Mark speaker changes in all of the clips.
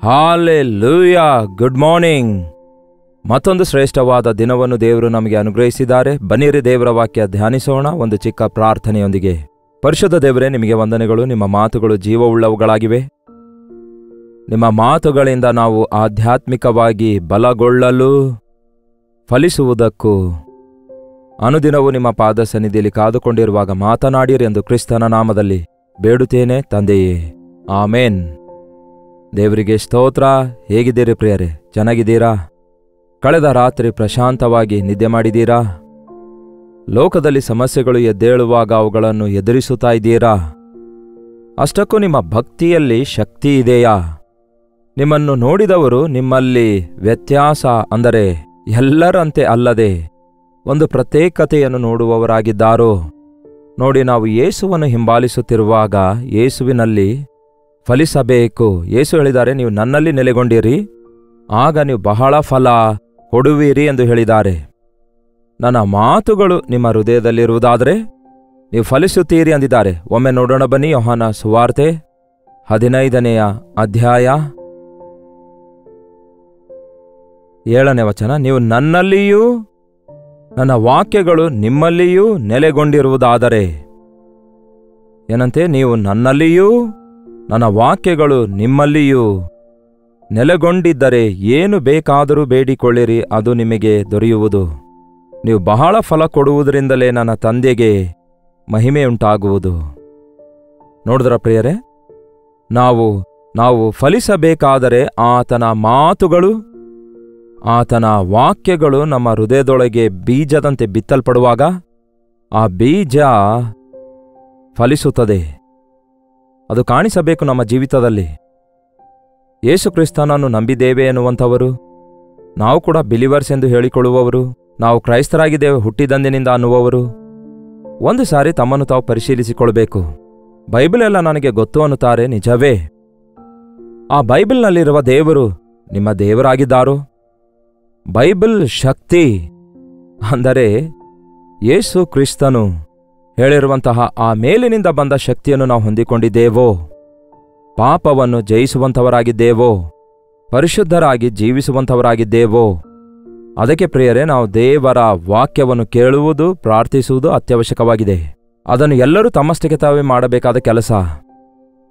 Speaker 1: Hallelujah. Good morning. ಮತ್ತೊಂದು ಶ್ರೇಷ್ಠವಾದ ದಿನವನ್ನು ದೇವರು ನಮಗೆ ಅನುಗ್ರಹಿಸಿದ್ದಾರೆ. ಬನ್ನಿರಿ ದೇವರ ವಾಕ್ಯ ಧ್ಯಾನಿಸೋಣ ಒಂದು ಚಿಕ್ಕ ಪ್ರಾರ್ಥನೆಯೊಂದಿಗೆ. ಪರಿಶುದ್ಧ ದೇವರೇ, ನಿಮಗೆ ವಂದನೆಗಳು. ನಿಮ್ಮ ಮಾತುಗಳು ಜೀವವುಳ್ಳವುಗಳಾಗಿವೆ. ನಿಮ್ಮ ಮಾತುಗಳಿಂದ ನಾವು ಆಧ್ಯಾತ್ಮಿಕವಾಗಿ ಬಲಗೊಳ್ಳಲು, ಫಲಿಸುವುದಕ್ಕೂ ಅನುದಿನವೂ ನಿಮ್ಮ ಪಾದ ಸನ್ನಿಧಿಯಲ್ಲಿ ಕಾದುಕೊಂಡಿರುವಾಗ ಮಾತನಾಡಿರಿ ಎಂದು ಕ್ರಿಸ್ತನ ನಾಮದಲ್ಲಿ ಬೇಡುತ್ತೇನೆ ತಂದೆಯೇ, ಆಮೇನ್. ದೇವರಿಗೆ ಸ್ತೋತ್ರ. ಹೇಗಿದ್ದೀರಿ ಪ್ರಿಯರೇ? ಚೆನ್ನಾಗಿದ್ದೀರಾ? ಕಳೆದ ರಾತ್ರಿ ಪ್ರಶಾಂತವಾಗಿ ನಿದ್ದೆ ಮಾಡಿದ್ದೀರಾ? ಲೋಕದಲ್ಲಿ ಸಮಸ್ಯೆಗಳು ಎದ್ದೇಳುವಾಗ ಅವುಗಳನ್ನು ಎದುರಿಸುತ್ತಾ ಇದ್ದೀರಾ? ಅಷ್ಟಕ್ಕೂ ನಿಮ್ಮ ಭಕ್ತಿಯಲ್ಲಿ ಶಕ್ತಿ ಇದೆಯಾ? ನಿಮ್ಮನ್ನು ನೋಡಿದವರು ನಿಮ್ಮಲ್ಲಿ ವ್ಯತ್ಯಾಸ, ಅಂದರೆ ಎಲ್ಲರಂತೆ ಅಲ್ಲದೆ ಒಂದು ಪ್ರತ್ಯೇಕತೆಯನ್ನು ನೋಡುವವರಾಗಿದ್ದಾರೋ? ನೋಡಿ, ನಾವು ಯೇಸುವನ್ನು ಹಿಂಬಾಲಿಸುತ್ತಿರುವಾಗ ಯೇಸುವಿನಲ್ಲಿ ಫಲಿಸಬೇಕು. ಯೇಸು ಹೇಳಿದ್ದಾರೆ, ನೀವು ನನ್ನಲ್ಲಿ ನೆಲೆಗೊಂಡಿರಿ, ಆಗ ನೀವು ಬಹಳ ಫಲ ಕೊಡುವಿರಿ ಎಂದು ಹೇಳಿದ್ದಾರೆ. ನನ್ನ ಮಾತುಗಳು ನಿಮ್ಮ ಹೃದಯದಲ್ಲಿರುವುದಾದರೆ ನೀವು ಫಲಿಸುತ್ತೀರಿ ಅಂದಿದ್ದಾರೆ. ಒಮ್ಮೆ ನೋಡೋಣ ಬನ್ನಿ. ಯೋಹಾನ ಸುವಾರ್ತೆ 15ನೇ ಅಧ್ಯಾಯ 7ನೇ ವಚನ. ನೀವು ನನ್ನಲ್ಲಿಯೂ ನನ್ನ ವಾಕ್ಯಗಳು ನಿಮ್ಮಲ್ಲಿಯೂ ನೆಲೆಗೊಂಡಿರುವುದಾದರೆ. ಏನಂತೆ? ನೀವು ನನ್ನಲ್ಲಿಯೂ ನನ್ನ ವಾಕ್ಯಗಳು ನಿಮ್ಮಲ್ಲಿಯೂ ನೆಲೆಗೊಂಡಿದ್ದರೆ ಏನು ಬೇಕಾದರೂ ಬೇಡಿಕೊಳ್ಳಿರಿ, ಅದು ನಿಮಗೆ ದೊರೆಯುವುದು. ನೀವು ಬಹಳ ಫಲ ಕೊಡುವುದರಿಂದಲೇ ನನ್ನ ತಂದೆಗೆ ಮಹಿಮೆಯುಂಟಾಗುವುದು. ನೋಡಿದ್ರ ಪ್ರಿಯರೇ, ನಾವು ಫಲಿಸಬೇಕಾದರೆ ಆತನ ಮಾತುಗಳು, ಆತನ ವಾಕ್ಯಗಳು ನಮ್ಮ ಹೃದಯದೊಳಗೆ ಬೀಜದಂತೆ ಬಿತ್ತಲ್ಪಡುವಾಗ ಆ ಬೀಜ ಫಲಿಸುತ್ತದೆ. ಅದು ಕಾಣಿಸಬೇಕು ನಮ್ಮ ಜೀವಿತದಲ್ಲಿ. ಯೇಸು ಕ್ರಿಸ್ತನನ್ನು ನಂಬಿದ್ದೇವೆ ಎನ್ನುವಂಥವರು, ನಾವು ಕೂಡ ಬಿಲಿವರ್ಸ್ ಎಂದು ಹೇಳಿಕೊಳ್ಳುವವರು, ನಾವು ಕ್ರೈಸ್ತರಾಗಿದ್ದೇವೆ ಹುಟ್ಟಿದಂದಿನಿಂದ ಅನ್ನುವವರು ಒಂದು ಸಾರಿ ತಮ್ಮನ್ನು ತಾವು ಪರಿಶೀಲಿಸಿಕೊಳ್ಬೇಕು. ಬೈಬಲ್ ಎಲ್ಲ ನನಗೆ ಗೊತ್ತು ಅನ್ನುತ್ತಾರೆ, ನಿಜವೇ? ಆ ಬೈಬಲ್ನಲ್ಲಿರುವ ದೇವರು ನಿಮ್ಮ ದೇವರಾಗಿದ್ದಾರೋ? ಬೈಬಲ್ ಶಕ್ತಿ ಅಂದರೆ ಯೇಸು ಕ್ರಿಸ್ತನು ಹೇಳಿರುವಂತಹ ಆ ಮೇಲಿನಿಂದ ಬಂದ ಶಕ್ತಿಯನ್ನು ನಾವು ಹೊಂದಿಕೊಂಡಿದ್ದೇವೋ? ಪಾಪವನ್ನು ಜಯಿಸುವಂಥವರಾಗಿದ್ದೇವೋ? ಪರಿಶುದ್ಧರಾಗಿ ಜೀವಿಸುವಂಥವರಾಗಿದ್ದೇವೋ? ಅದಕ್ಕೆ ಪ್ರಿಯರೇ, ನಾವು ದೇವರ ವಾಕ್ಯವನ್ನು ಕೇಳುವುದು, ಪ್ರಾರ್ಥಿಸುವುದು ಅತ್ಯವಶ್ಯಕವಾಗಿದೆ. ಅದನ್ನು ಎಲ್ಲರೂ ತಮ್ಮಷ್ಟಕ್ಕೆ ತಾವೇ ಮಾಡಬೇಕಾದ ಕೆಲಸ.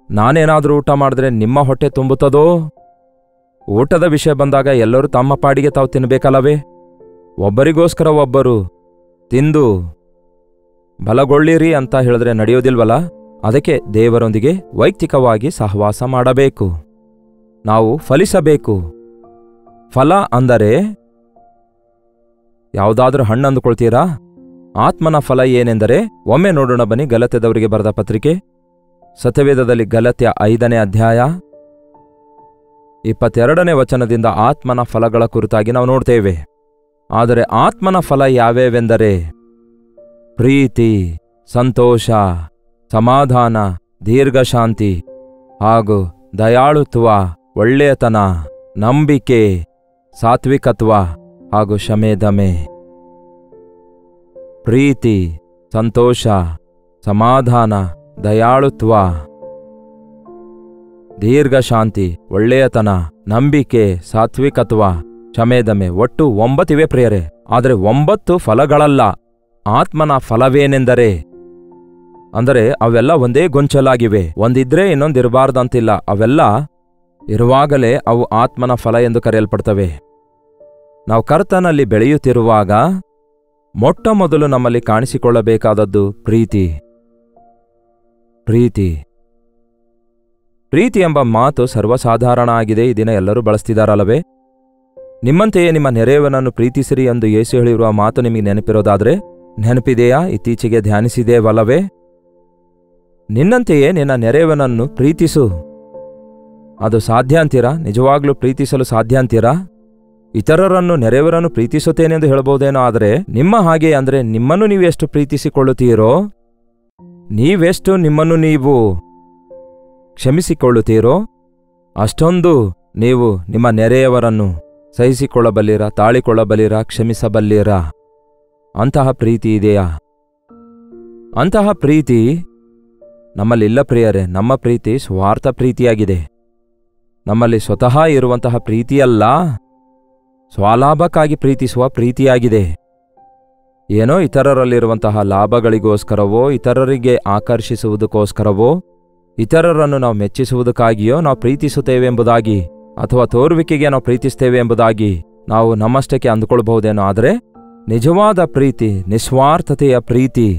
Speaker 1: ನಾನೇನಾದರೂ ಊಟ ಮಾಡಿದ್ರೆ ನಿಮ್ಮ ಹೊಟ್ಟೆ ತುಂಬುತ್ತದೋ? ಊಟದ ವಿಷಯ ಬಂದಾಗ ಎಲ್ಲರೂ ತಮ್ಮ ಪಾಡಿಗೆ ತಾವು ತಿನ್ನಬೇಕಲ್ಲವೇ? ಒಬ್ಬರಿಗೋಸ್ಕರ ಒಬ್ಬರು ತಿಂದು ಬಲಗೊಳ್ಳಿರಿ ಅಂತ ಹೇಳಿದ್ರೆ ನಡೆಯೋದಿಲ್ವಲ್ಲ? ಅದಕ್ಕೆ ದೇವರೊಂದಿಗೆ ವೈಯಕ್ತಿಕವಾಗಿ ಸಹವಾಸ ಮಾಡಬೇಕು. ನಾವು ಫಲಿಸಬೇಕು. ಫಲ ಅಂದರೆ ಯಾವುದಾದ್ರೂ ಹಣ್ಣು ಅಂದುಕೊಳ್ತೀರಾ? ಆತ್ಮನ ಫಲ ಏನೆಂದರೆ, ಒಮ್ಮೆ ನೋಡೋಣ ಬನ್ನಿ. ಗಲಾತ್ಯದವರಿಗೆ ಬರೆದ ಪತ್ರಿಕೆ, ಸತ್ಯವೇದದಲ್ಲಿ ಗಲಾತ್ಯ 5ನೇ ಅಧ್ಯಾಯ 22ನೇ ವಚನದಿಂದ ಆತ್ಮನ ಫಲಗಳ ಕುರಿತಾಗಿ ನಾವು ನೋಡ್ತೇವೆ. ಆದರೆ ಆತ್ಮನ ಫಲ ಯಾವ್ಯಾವೆಂದರೆ ಪ್ರೀತಿ, ಸಂತೋಷ, ಸಮಾಧಾನ, ದೀರ್ಘಶಾಂತಿ ಹಾಗೂ ದಯಾಳುತ್ವ, ಒಳ್ಳೆಯತನ, ನಂಬಿಕೆ, ಸಾತ್ವಿಕತ್ವ ಹಾಗೂ ಶಮೆದಮೆ. ಪ್ರೀತಿ, ಸಂತೋಷ, ಸಮಾಧಾನ, ದಯಾಳುತ್ವ, ದೀರ್ಘಶಾಂತಿ, ಒಳ್ಳೆಯತನ, ನಂಬಿಕೆ, ಸಾತ್ವಿಕತ್ವ, ಶಮೆದಮೆ. ಒಟ್ಟು 9 ಇವೆ ಪ್ರಿಯರೇ. ಆದರೆ 9 ಫಲಗಳಲ್ಲ. ಆತ್ಮನ ಫಲವೇನೆಂದರೆ, ಅಂದರೆ ಅವೆಲ್ಲ ಒಂದೇ ಗೊಂಚಲಾಗಿವೆ. ಒಂದಿದ್ರೆ ಇನ್ನೊಂದಿರಬಾರ್ದಂತಿಲ್ಲ. ಅವೆಲ್ಲ ಇರುವಾಗಲೇ ಅವು ಆತ್ಮನ ಫಲ ಎಂದು ಕರೆಯಲ್ಪಡ್ತವೆ. ನಾವು ಕರ್ತನಲ್ಲಿ ಬೆಳೆಯುತ್ತಿರುವಾಗ ಮೊಟ್ಟ ಮೊದಲು ನಮ್ಮಲ್ಲಿ ಕಾಣಿಸಿಕೊಳ್ಳಬೇಕಾದದ್ದು ಪ್ರೀತಿ. ಪ್ರೀತಿ ಪ್ರೀತಿ ಎಂಬ ಮಾತು ಸರ್ವಸಾಧಾರಣ ಆಗಿದೆ. ಈ ದಿನ ಎಲ್ಲರೂ ಬಳಸ್ತಿದಾರಲ್ಲವೇ? ನಿಮ್ಮಂತೆಯೇ ನಿಮ್ಮ ನೆರೆಯವನನ್ನು ಪ್ರೀತಿಸಿರಿ ಎಂದು ಯೇಸು ಹೇಳಿರುವ ಮಾತು ನಿಮಗೆ ನೆನಪಿರೋದಾದ್ರೆ ನೆನಪಿದೆಯಾ? ಇತ್ತೀಚೆಗೆ ಧ್ಯಾನಿಸಿದೇವಲ್ಲವೇ? ನಿನ್ನಂತೆಯೇ ನಿನ್ನ ನೆರೆಯವನನ್ನು ಪ್ರೀತಿಸು. ಅದು ಸಾಧ್ಯ ಅಂತೀರಾ? ನಿಜವಾಗ್ಲೂ ಪ್ರೀತಿಸಲು ಸಾಧ್ಯ ಅಂತೀರಾ? ಇತರರನ್ನು, ನೆರೆಯವರನ್ನು ಪ್ರೀತಿಸುತ್ತೇನೆಂದು ಹೇಳಬಹುದೇನೋ. ಆದರೆ ನಿಮ್ಮ ಹಾಗೆ ಅಂದರೆ ನಿಮ್ಮನ್ನು ನೀವು ಎಷ್ಟು ಪ್ರೀತಿಸಿಕೊಳ್ಳುತ್ತೀರೋ, ನೀವೆಷ್ಟು ನಿಮ್ಮನ್ನು ನೀವು ಕ್ಷಮಿಸಿಕೊಳ್ಳುತ್ತೀರೋ, ಅಷ್ಟೊಂದು ನೀವು ನಿಮ್ಮ ನೆರೆಯವರನ್ನು ಸಹಿಸಿಕೊಳ್ಳಬಲ್ಲಿರ, ತಾಳಿಕೊಳ್ಳಬಲ್ಲಿರ, ಕ್ಷಮಿಸಬಲ್ಲಿರ. ಅಂತಹ ಪ್ರೀತಿ ಇದೆಯಾ? ಅಂತಹ ಪ್ರೀತಿ ನಮ್ಮಲ್ಲಿಲ್ಲ ಪ್ರಿಯರೇ. ನಮ್ಮ ಪ್ರೀತಿ ಸ್ವಾರ್ಥ ಪ್ರೀತಿಯಾಗಿದೆ. ನಮ್ಮಲ್ಲಿ ಸ್ವತಃ ಇರುವಂತಹ ಪ್ರೀತಿಯಲ್ಲ, ಸ್ವಲಾಭಕ್ಕಾಗಿ ಪ್ರೀತಿಸುವ ಪ್ರೀತಿಯಾಗಿದೆ. ಏನೋ ಇತರರಲ್ಲಿರುವಂತಹ ಲಾಭಗಳಿಗೋಸ್ಕರವೋ, ಇತರರಿಗೆ ಆಕರ್ಷಿಸುವುದಕ್ಕೋಸ್ಕರವೋ, ಇತರರನ್ನು ನಾವು ಮೆಚ್ಚಿಸುವುದಕ್ಕಾಗಿಯೋ ನಾವು ಪ್ರೀತಿಸುತ್ತೇವೆ ಎಂಬುದಾಗಿ, ಅಥವಾ ತೋರುವಿಕೆಗೆ ನಾವು ಪ್ರೀತಿಸ್ತೇವೆ ಎಂಬುದಾಗಿ ನಾವು ನಮ್ಮಷ್ಟಕ್ಕೆ ಅಂದುಕೊಳ್ಬಹುದೇನೋ. ಆದರೆ ನಿಜವಾದ ಪ್ರೀತಿ, ನಿಸ್ವಾರ್ಥತೆಯ ಪ್ರೀತಿ,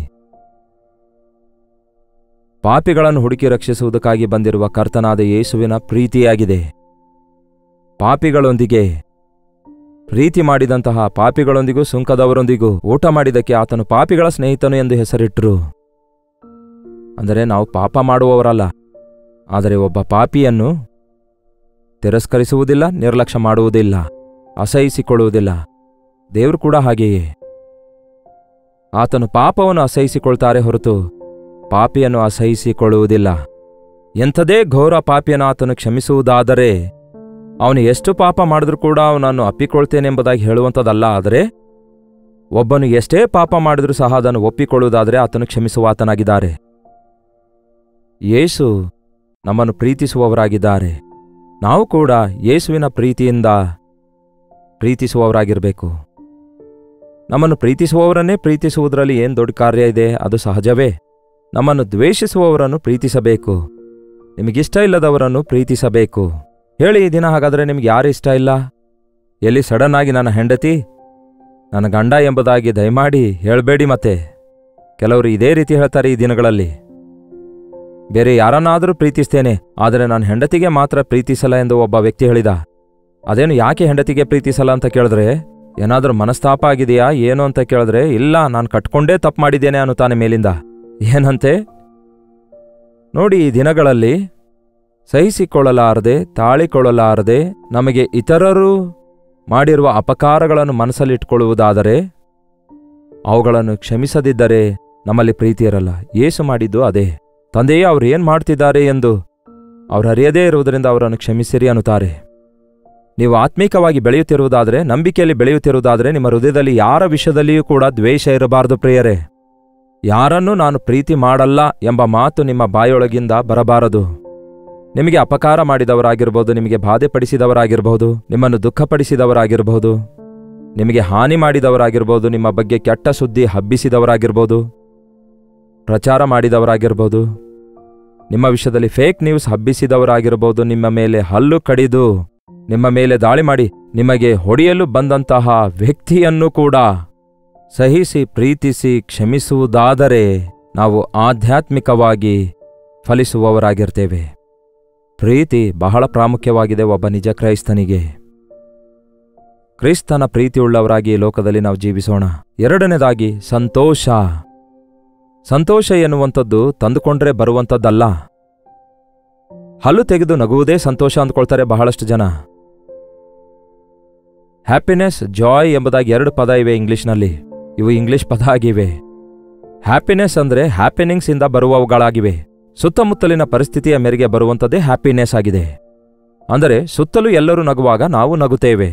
Speaker 1: ಪಾಪಿಗಳನ್ನು ಹುಡುಕಿ ರಕ್ಷಿಸುವುದಕ್ಕಾಗಿ ಬಂದಿರುವ ಕರ್ತನಾದ ಯೇಸುವಿನ ಪ್ರೀತಿಯಾಗಿದೆ. ಪಾಪಿಗಳೊಂದಿಗೆ ಪ್ರೀತಿ ಮಾಡಿದಂತಹ ಪಾಪಿಗಳೊಂದಿಗೂ ಸುಂಕದವರೊಂದಿಗೂ ಊಟ ಮಾಡಿದ್ದಕ್ಕೆ ಆತನು ಪಾಪಿಗಳ ಸ್ನೇಹಿತನು ಎಂದು ಹೆಸರಿಟ್ಟರು. ಅಂದರೆ ನಾವು ಪಾಪ ಮಾಡುವವರಲ್ಲ, ಆದರೆ ಒಬ್ಬ ಪಾಪಿಯನ್ನು ತಿರಸ್ಕರಿಸುವುದಿಲ್ಲ, ನಿರ್ಲಕ್ಷ್ಯ ಮಾಡುವುದಿಲ್ಲ, ಅಸಹಿಸಿಕೊಳ್ಳುವುದಿಲ್ಲ. ದೇವರು ಕೂಡ ಹಾಗೆಯೇ. ಆತನು ಪಾಪವನ್ನು ಅಸಹಿಸಿಕೊಳ್ತಾರೆ ಹೊರತು ಪಾಪಿಯನ್ನು ಅಸಹಿಸಿಕೊಳ್ಳುವುದಿಲ್ಲ. ಎಂಥದೇ ಘೋರ ಪಾಪಿಯನ್ನು ಆತನು ಕ್ಷಮಿಸುವುದಾದರೆ, ಅವನು ಎಷ್ಟು ಪಾಪ ಮಾಡಿದ್ರೂ ಕೂಡ ಅವನನ್ನು ಅಪ್ಪಿಕೊಳ್ತೇನೆಂಬುದಾಗಿ ಹೇಳುವಂಥದ್ದಲ್ಲ. ಆದರೆ ಒಬ್ಬನು ಎಷ್ಟೇ ಪಾಪ ಮಾಡಿದ್ರೂ ಸಹ ಅದನ್ನು ಒಪ್ಪಿಕೊಳ್ಳುವುದಾದರೆ ಆತನು ಕ್ಷಮಿಸುವಾತನಾಗಿದ್ದಾರೆ. ಯೇಸು ನಮ್ಮನ್ನು ಪ್ರೀತಿಸುವವರಾಗಿದ್ದಾರೆ. ನಾವು ಕೂಡ ಯೇಸುವಿನ ಪ್ರೀತಿಯಿಂದ ಪ್ರೀತಿಸುವವರಾಗಿರಬೇಕು. ನಮ್ಮನ್ನು ಪ್ರೀತಿಸುವವರನ್ನೇ ಪ್ರೀತಿಸುವುದರಲ್ಲಿ ಏನು ದೊಡ್ಡ ಕಾರ್ಯ ಇದೆ? ಅದು ಸಹಜವೇ. ನಮ್ಮನ್ನು ದ್ವೇಷಿಸುವವರನ್ನು ಪ್ರೀತಿಸಬೇಕು, ನಿಮಗಿಷ್ಟ ಇಲ್ಲದವರನ್ನು ಪ್ರೀತಿಸಬೇಕು. ಹೇಳಿ, ಈ ದಿನ ಹಾಗಾದರೆ ನಿಮ್ಗೆ ಯಾರು ಇಷ್ಟ ಇಲ್ಲ? ಎಲ್ಲಿ ಸಡನ್ ಆಗಿ ನನ್ನ ಹೆಂಡತಿ, ನನ್ನ ಗಂಡ ಎಂಬುದಾಗಿ ದಯಮಾಡಿ ಹೇಳಬೇಡಿ. ಮತ್ತೆ ಕೆಲವರು ಇದೇ ರೀತಿ ಹೇಳ್ತಾರೆ ಈ ದಿನಗಳಲ್ಲಿ. ಬೇರೆ ಯಾರನ್ನಾದರೂ ಪ್ರೀತಿಸ್ತೇನೆ, ಆದರೆ ನಾನು ಹೆಂಡತಿಗೆ ಮಾತ್ರ ಪ್ರೀತಿಸಲ್ಲ ಎಂದು ಒಬ್ಬ ವ್ಯಕ್ತಿ ಹೇಳಿದ. ಅದೇನು, ಯಾಕೆ ಹೆಂಡತಿಗೆ ಪ್ರೀತಿಸಲ್ಲ ಅಂತ ಕೇಳಿದ್ರೆ, ಏನಾದರೂ ಮನಸ್ತಾಪ ಆಗಿದೆಯಾ ಏನು ಅಂತ ಕೇಳಿದ್ರೆ, ಇಲ್ಲ, ನಾನು ಕಟ್ಕೊಂಡೇ ತಪ್ಪು ಮಾಡಿದ್ದೇನೆ ಅನ್ನುತ್ತಾನೆ ಮೇಲಿಂದ. ಏನಂತೆ ನೋಡಿ, ಈ ದಿನಗಳಲ್ಲಿ ಸಹಿಸಿಕೊಳ್ಳಲಾರದೆ, ತಾಳಿಕೊಳ್ಳಲಾರದೆ, ನಮಗೆ ಇತರರು ಮಾಡಿರುವ ಅಪಕಾರಗಳನ್ನು ಮನಸ್ಸಲ್ಲಿಟ್ಟುಕೊಳ್ಳುವುದಾದರೆ, ಅವುಗಳನ್ನು ಕ್ಷಮಿಸದಿದ್ದರೆ ನಮ್ಮಲ್ಲಿ ಪ್ರೀತಿ ಇರಲ್ಲ. ಯೇಸು ಮಾಡಿದ್ದು ಅದೇ. ತಂದೆಯೇ, ಅವರು ಏನು ಮಾಡ್ತಿದ್ದಾರೆ ಎಂದು ಅವರು ಅರಿಯದೇ ಇರುವುದರಿಂದ ಅವರನ್ನು ಕ್ಷಮಿಸಿರಿ ಅನ್ನುತ್ತಾರೆ. ನೀವು ಆತ್ಮೀಕವಾಗಿ ಬೆಳೆಯುತ್ತಿರುವುದಾದರೆ, ನಂಬಿಕೆಯಲ್ಲಿ ಬೆಳೆಯುತ್ತಿರುವುದಾದರೆ, ನಿಮ್ಮ ಹೃದಯದಲ್ಲಿ ಯಾರ ವಿಷಯದಲ್ಲಿಯೂ ಕೂಡ ದ್ವೇಷ ಇರಬಾರದು ಪ್ರಿಯರೇ. ಯಾರನ್ನೂ ನಾನು ಪ್ರೀತಿ ಮಾಡಲ್ಲ ಎಂಬ ಮಾತು ನಿಮ್ಮ ಬಾಯೊಳಗಿಂದ ಬರಬಾರದು. ನಿಮಗೆ ಅಪಕಾರ ಮಾಡಿದವರಾಗಿರ್ಬೋದು, ನಿಮಗೆ ಬಾಧೆಪಡಿಸಿದವರಾಗಿರ್ಬಹುದು, ನಿಮ್ಮನ್ನು ದುಃಖಪಡಿಸಿದವರಾಗಿರ್ಬಹುದು, ನಿಮಗೆ ಹಾನಿ ಮಾಡಿದವರಾಗಿರ್ಬೋದು, ನಿಮ್ಮ ಬಗ್ಗೆ ಕೆಟ್ಟ ಸುದ್ದಿ ಹಬ್ಬಿಸಿದವರಾಗಿರ್ಬೋದು, ಪ್ರಚಾರ ಮಾಡಿದವರಾಗಿರ್ಬೋದು, ನಿಮ್ಮ ವಿಷಯದಲ್ಲಿ ಫೇಕ್ ನ್ಯೂಸ್ ಹಬ್ಬಿಸಿದವರಾಗಿರ್ಬೋದು, ನಿಮ್ಮ ಮೇಲೆ ಹಲ್ಲು ಕಡಿದು ನಿಮ್ಮ ಮೇಲೆ ದಾಳಿ ಮಾಡಿ ನಿಮಗೆ ಹೊಡೆಯಲು ಬಂದಂತಹ ವ್ಯಕ್ತಿಯನ್ನು ಕೂಡ ಸಹಿಸಿ ಪ್ರೀತಿಸಿ ಕ್ಷಮಿಸುವುದಾದರೆ ನಾವು ಆಧ್ಯಾತ್ಮಿಕವಾಗಿ ಫಲಿಸುವವರಾಗಿರ್ತೇವೆ. ಪ್ರೀತಿ ಬಹಳ ಪ್ರಾಮುಖ್ಯವಾಗಿದೆ ಒಬ್ಬ ನಿಜ ಕ್ರೈಸ್ತನಿಗೆ. ಕ್ರಿಸ್ತನ ಪ್ರೀತಿಯುಳ್ಳವರಾಗಿ ಈ ಲೋಕದಲ್ಲಿ ನಾವು ಜೀವಿಸೋಣ. ಎರಡನೇದಾಗಿ ಸಂತೋಷ. ಸಂತೋಷ ಎನ್ನುವಂಥದ್ದು ತಂದುಕೊಂಡ್ರೆ ಬರುವಂಥದ್ದಲ್ಲ. ಹಲ್ಲು ತೆಗೆದು ನಗುವುದೇ ಸಂತೋಷ ಅಂದ್ಕೊಳ್ತಾರೆ ಬಹಳಷ್ಟು ಜನ. ಹ್ಯಾಪಿನೆಸ್, ಜಾಯ್ ಎಂಬುದಾಗಿ ಎರಡು ಪದ ಇವೆ ಇಂಗ್ಲಿಷ್ನಲ್ಲಿ. ಇವು ಇಂಗ್ಲಿಷ್ ಪದ ಆಗಿವೆ. ಹ್ಯಾಪಿನೆಸ್ ಅಂದರೆ ಹ್ಯಾಪಿನಿಂಗ್ಸ್ ಇಂದ ಬರುವವುಗಳಾಗಿವೆ. ಸುತ್ತಮುತ್ತಲಿನ ಪರಿಸ್ಥಿತಿಯ ಮೇರೆಗೆ ಬರುವಂಥದ್ದೇ ಹ್ಯಾಪಿನೆಸ್ ಆಗಿದೆ. ಅಂದರೆ ಸುತ್ತಲೂ ಎಲ್ಲರೂ ನಗುವಾಗ ನಾವು ನಗುತ್ತೇವೆ,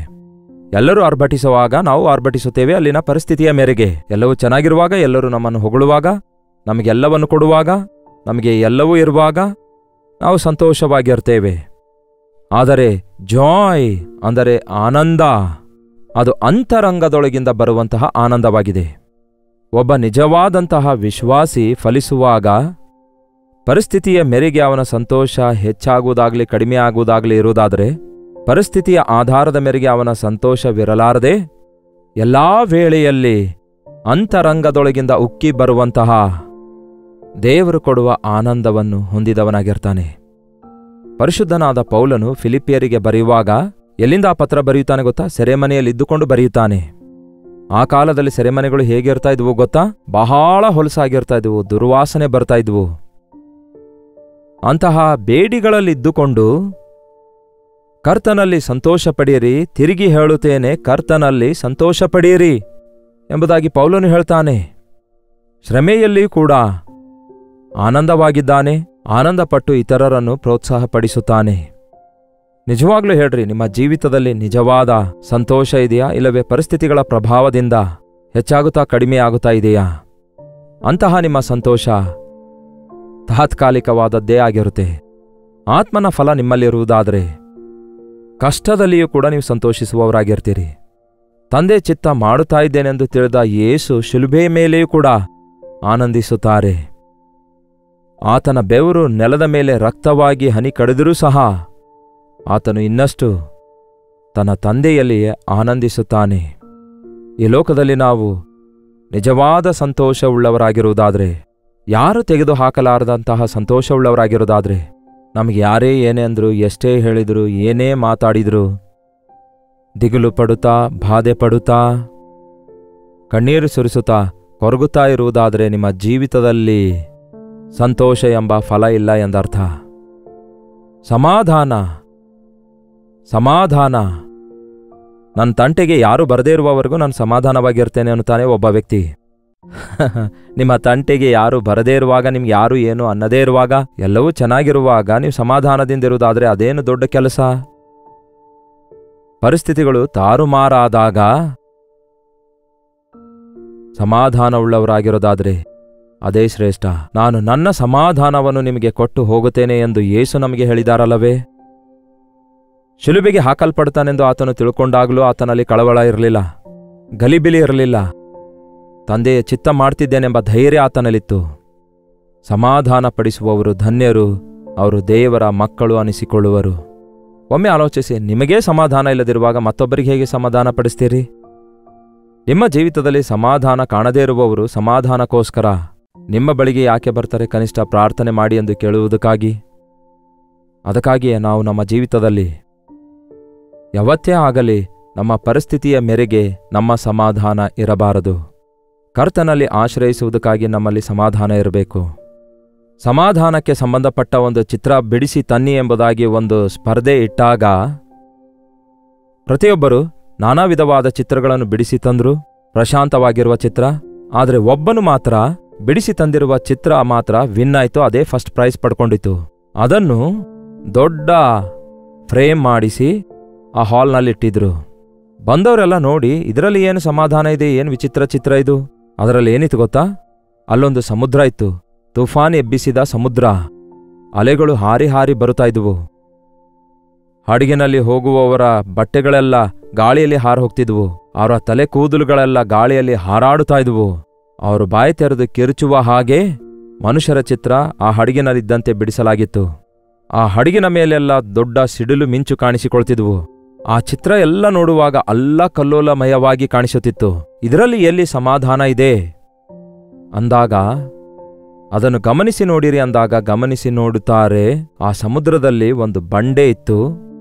Speaker 1: ಎಲ್ಲರೂ ಆರ್ಭಟಿಸುವಾಗ ನಾವು ಆರ್ಭಟಿಸುತ್ತೇವೆ. ಅಲ್ಲಿನ ಪರಿಸ್ಥಿತಿಯ ಮೇರೆಗೆ ಎಲ್ಲವೂ ಚೆನ್ನಾಗಿರುವಾಗ, ಎಲ್ಲರೂ ನಮ್ಮನ್ನು ಹೊಗಳುವಾಗ, ನಮಗೆಲ್ಲವನ್ನು ಕೊಡುವಾಗ, ನಮಗೆ ಎಲ್ಲವೂ ಇರುವಾಗ ನಾವು ಸಂತೋಷವಾಗಿರ್ತೇವೆ. ಆದರೆ ಜಾಯ್ ಅಂದರೆ ಆನಂದ, ಅದು ಅಂತರಂಗದೊಳಗಿಂದ ಬರುವಂತಹ ಆನಂದವಾಗಿದೆ. ಒಬ್ಬ ನಿಜವಾದಂತಹ ವಿಶ್ವಾಸಿ ಫಲಿಸುವಾಗ ಪರಿಸ್ಥಿತಿಯ ಮೇರೆಗೆ ಅವನ ಸಂತೋಷ ಹೆಚ್ಚಾಗುವುದಾಗಲಿ ಕಡಿಮೆ ಆಗುವುದಾಗಲಿ ಇರುವುದಾದರೆ, ಪರಿಸ್ಥಿತಿಯ ಆಧಾರದ ಮೇರೆಗೆ ಅವನ ಸಂತೋಷವಿರಲಾರದೆ ಎಲ್ಲಾ ವೇಳೆಯಲ್ಲಿ ಅಂತರಂಗದೊಳಗಿಂದ ಉಕ್ಕಿ ಬರುವಂತಹ ದೇವರು ಕೊಡುವ ಆನಂದವನ್ನು ಹೊಂದಿದವನಾಗಿರ್ತಾನೆ. ಪರಿಶುದ್ಧನಾದ ಪೌಲನು ಫಿಲಿಪಿಯರಿಗೆ ಬರೆಯುವಾಗ ಎಲ್ಲಿಂದ ಆ ಪತ್ರ ಬರೆಯುತ್ತಾನೆ ಗೊತ್ತಾ? ಸೆರೆಮನೆಯಲ್ಲಿದ್ದುಕೊಂಡು ಬರೆಯುತ್ತಾನೆ. ಆ ಕಾಲದಲ್ಲಿ ಸೆರೆಮನೆಗಳು ಹೇಗಿರ್ತಾ ಇದ್ವು ಗೊತ್ತಾ? ಬಹಳ ಹೊಲಸಾಗಿರ್ತಾ ಇದ್ವು, ದುರ್ವಾಸನೆ ಬರ್ತಾ ಇದ್ವು. ಅಂತಹ ಬೇಡಿಗಳಲ್ಲಿದ್ದುಕೊಂಡು ಕರ್ತನಲ್ಲಿ ಸಂತೋಷ ಪಡೆಯಿರಿ, ತಿರುಗಿ ಹೇಳುತ್ತೇನೆ ಕರ್ತನಲ್ಲಿ ಸಂತೋಷ ಪಡೆಯಿರಿ ಎಂಬುದಾಗಿ ಪೌಲನು ಹೇಳ್ತಾನೆ. ಶ್ರಮೆಯಲ್ಲಿ ಕೂಡ ಆನಂದವಾಗಿದ್ದಾನೆ, ಆನಂದಪಟ್ಟು ಇತರರನ್ನು ಪ್ರೋತ್ಸಾಹಪಡಿಸುತ್ತಾನೆ. ನಿಜವಾಗ್ಲೂ ಹೇಳ್ರಿ, ನಿಮ್ಮ ಜೀವಿತದಲ್ಲಿ ನಿಜವಾದ ಸಂತೋಷ ಇದೆಯಾ? ಇಲ್ಲವೇ ಪರಿಸ್ಥಿತಿಗಳ ಪ್ರಭಾವದಿಂದ ಹೆಚ್ಚಾಗುತ್ತಾ ಕಡಿಮೆ ಆಗುತ್ತಾ ಇದೆಯಾ? ಅಂತಹ ನಿಮ್ಮ ಸಂತೋಷ ತಾತ್ಕಾಲಿಕವಾದದ್ದೇ ಆಗಿರುತ್ತೆ. ಆತ್ಮನ ಫಲ ನಿಮ್ಮಲ್ಲಿರುವುದಾದರೆ ಕಷ್ಟದಲ್ಲಿಯೂ ಕೂಡ ನೀವು ಸಂತೋಷಿಸುವವರಾಗಿರ್ತೀರಿ. ತಂದೆ ಚಿತ್ತ ಮಾಡುತ್ತಾ ಇದ್ದೇನೆಂದು ತಿಳಿದ ಯೇಸು ಶಿಲುಬೆಯ ಮೇಲೆಯೂ ಕೂಡ ಆನಂದಿಸುತ್ತಾರೆ. ಆತನ ಬೆವರು ನೆಲದ ಮೇಲೆ ರಕ್ತವಾಗಿ ಹನಿ ಕಡಿದರೂ ಸಹ ಆತನು ಇನ್ನಷ್ಟು ತನ್ನ ತಂದೆಯಲ್ಲಿಯೇ ಆನಂದಿಸುತ್ತಾನೆ. ಈ ಲೋಕದಲ್ಲಿ ನಾವು ನಿಜವಾದ ಸಂತೋಷವುಳ್ಳವರಾಗಿರುವುದಾದರೆ, ಯಾರು ತೆಗೆದುಹಾಕಲಾರದಂತಹ ಸಂತೋಷವುಳ್ಳವರಾಗಿರುವುದಾದರೆ, ನಮಗೆ ಯಾರೇ ಏನೇ ಅಂದರೂ, ಎಷ್ಟೇ ಹೇಳಿದರೂ, ಏನೇ ಮಾತಾಡಿದರೂ, ದಿಗಿಲು ಪಡುತ್ತಾ, ಬಾಧೆ ಪಡುತ್ತಾ, ಕಣ್ಣೀರು ಸುರಿಸುತ್ತಾ, ಕೊರಗುತ್ತಾ ಇರುವುದಾದರೆ ನಿಮ್ಮ ಜೀವಿತದಲ್ಲಿ ಸಂತೋಷ ಎಂಬ ಫಲ ಇಲ್ಲ ಎಂದರ್ಥ. ಸಮಾಧಾನ ಸಮಾಧಾನ ನನ್ನ ತಂಟೆಗೆ ಯಾರು ಬರದೇ ಇರುವವರೆಗೂ ನಾನು ಸಮಾಧಾನವಾಗಿರ್ತೇನೆ ಅನ್ನುತ್ತಾನೆ ಒಬ್ಬ ವ್ಯಕ್ತಿ. ನಿಮ್ಮ ತಂಟೆಗೆ ಯಾರು ಬರದೇ ಇರುವಾಗ, ನಿಮ್ಗೆ ಯಾರು ಏನು ಅನ್ನದೇ ಇರುವಾಗ, ಎಲ್ಲವೂ ಚೆನ್ನಾಗಿರುವಾಗ ನೀವು ಸಮಾಧಾನದಿಂದಿರುವುದಾದರೆ ಅದೇನು ದೊಡ್ಡ ಕೆಲಸ? ಪರಿಸ್ಥಿತಿಗಳು ತಾರುಮಾರಾದಾಗ ಸಮಾಧಾನವುಳ್ಳವರಾಗಿರೋದಾದರೆ ಅದೇ ಶ್ರೇಷ್ಠ. ನಾನು ನನ್ನ ಸಮಾಧಾನವನ್ನು ನಿಮಗೆ ಕೊಟ್ಟು ಹೋಗುತ್ತೇನೆ ಎಂದು ಯೇಸು ನಮಗೆ ಹೇಳಿದಾರಲ್ಲವೇ? ಶಿಲುಬೆಗೆ ಹಾಕಲ್ಪಡ್ತಾನೆಂದು ಆತನು ತಿಳ್ಕೊಂಡಾಗಲೂ ಆತನಲ್ಲಿ ಕಳವಳ ಇರಲಿಲ್ಲ, ಗಲಿಬಿಲಿ ಇರಲಿಲ್ಲ. ತಂದೆಯ ಚಿತ್ತ ಮಾಡ್ತಿದ್ದೇನೆಂಬ ಧೈರ್ಯ ಆತನಲ್ಲಿತ್ತು. ಸಮಾಧಾನ ಪಡಿಸುವವರು ಧನ್ಯರು, ಅವರು ದೇವರ ಮಕ್ಕಳು ಅನಿಸಿಕೊಳ್ಳುವರು. ಒಮ್ಮೆ ಆಲೋಚಿಸಿ, ನಿಮಗೇ ಸಮಾಧಾನ ಇಲ್ಲದಿರುವಾಗ ಮತ್ತೊಬ್ಬರಿಗೆ ಹೇಗೆ ಸಮಾಧಾನ ಪಡಿಸ್ತೀರಿ? ನಿಮ್ಮ ಜೀವಿತದಲ್ಲಿ ಸಮಾಧಾನ ಕಾಣದೇ ಇರುವವರು ಸಮಾಧಾನಕ್ಕೋಸ್ಕರ ನಿಮ್ಮ ಬಳಿಗೆ ಯಾಕೆ ಬರ್ತಾರೆ? ಕನಿಷ್ಠ ಪ್ರಾರ್ಥನೆ ಮಾಡಿ ಎಂದು ಕೇಳುವುದಕ್ಕಾಗಿ. ಅದಕ್ಕಾಗಿಯೇ ನಾವು ನಮ್ಮ ಜೀವಿತದಲ್ಲಿ ಯಾವತ್ತೇ ಆಗಲಿ ನಮ್ಮ ಪರಿಸ್ಥಿತಿಯ ಮೇರೆಗೆ ನಮ್ಮ ಸಮಾಧಾನ ಇರಬಾರದು. ಕರ್ತನಲ್ಲಿ ಆಶ್ರಯಿಸುವುದಕ್ಕಾಗಿ ನಮ್ಮಲ್ಲಿ ಸಮಾಧಾನ ಇರಬೇಕು. ಸಮಾಧಾನಕ್ಕೆ ಸಂಬಂಧಪಟ್ಟ ಒಂದು ಚಿತ್ರ ಬಿಡಿಸಿ ತನ್ನಿ ಎಂಬುದಾಗಿ ಒಂದು ಸ್ಪರ್ಧೆ ಇಟ್ಟಾಗ ಪ್ರತಿಯೊಬ್ಬರು ನಾನಾ ವಿಧವಾದ ಚಿತ್ರಗಳನ್ನು ಬಿಡಿಸಿ ತಂದರು, ಪ್ರಶಾಂತವಾಗಿರುವ ಚಿತ್ರ. ಆದರೆ ಒಬ್ಬನು ಮಾತ್ರ ಬಿಡಿಸಿ ತಂದಿರುವ ಚಿತ್ರ ಮಾತ್ರ ವಿನ್ ಆಯಿತು, ಅದೇ ಫಸ್ಟ್ ಪ್ರೈಸ್ ಪಡ್ಕೊಂಡಿತು. ಅದನ್ನು ದೊಡ್ಡ ಫ್ರೇಮ್ ಮಾಡಿಸಿ ಆ ಹಾಲ್ನಲ್ಲಿಟ್ಟಿದ್ರು. ಬಂದವರೆಲ್ಲ ನೋಡಿ, ಇದರಲ್ಲಿ ಏನು ಸಮಾಧಾನ ಇದೆ, ಏನು ವಿಚಿತ್ರ ಚಿತ್ರ ಇದು? ಅದರಲ್ಲಿ ಏನಿತ್ತು ಗೊತ್ತಾ? ಅಲ್ಲೊಂದು ಸಮುದ್ರ ಇತ್ತು, ತುಫಾನ್ ಎಬ್ಬಿಸಿದ ಸಮುದ್ರ. ಅಲೆಗಳು ಹಾರಿ ಹಾರಿ ಬರುತ್ತಾ ಇದ್ವು. ಹಡಗಿನಲ್ಲಿ ಹೋಗುವವರ ಬಟ್ಟೆಗಳೆಲ್ಲ ಗಾಳಿಯಲ್ಲಿ ಹಾರಿ ಹೋಗ್ತಿದ್ವು. ಅವರ ತಲೆ ಕೂದಲುಗಳೆಲ್ಲ ಗಾಳಿಯಲ್ಲಿ ಹಾರಾಡುತ್ತಾ ಇದ್ವು. ಅವರು ಬಾಯಿ ತೆರೆದು ಕಿರುಚುವ ಹಾಗೆ ಮನುಷ್ಯರ ಚಿತ್ರ ಆ ಹಡಗಿನಲ್ಲಿದ್ದಂತೆ ಬಿಡಿಸಲಾಗಿತ್ತು. ಆ ಹಡಗಿನ ಮೇಲೆಲ್ಲ ದೊಡ್ಡ ಸಿಡಿಲು ಮಿಂಚು ಕಾಣಿಸಿಕೊಳ್ತಿದ್ವು. ಆ ಚಿತ್ರ ಎಲ್ಲ ನೋಡುವಾಗ ಅಲ್ಲಕಲ್ಲೋಲಮಯವಾಗಿ ಕಾಣಿಸುತ್ತಿತ್ತು. ಇದರಲ್ಲಿ ಎಲ್ಲಿ ಸಮಾಧಾನ ಇದೆ ಅಂದಾಗ, ಅದನ್ನು ಗಮನಿಸಿ ನೋಡಿರಿ ಅಂದಾಗ ಗಮನಿಸಿ ನೋಡುತ್ತಾರೆ, ಆ ಸಮುದ್ರದಲ್ಲಿ ಒಂದು ಬಂಡೆ ಇತ್ತು.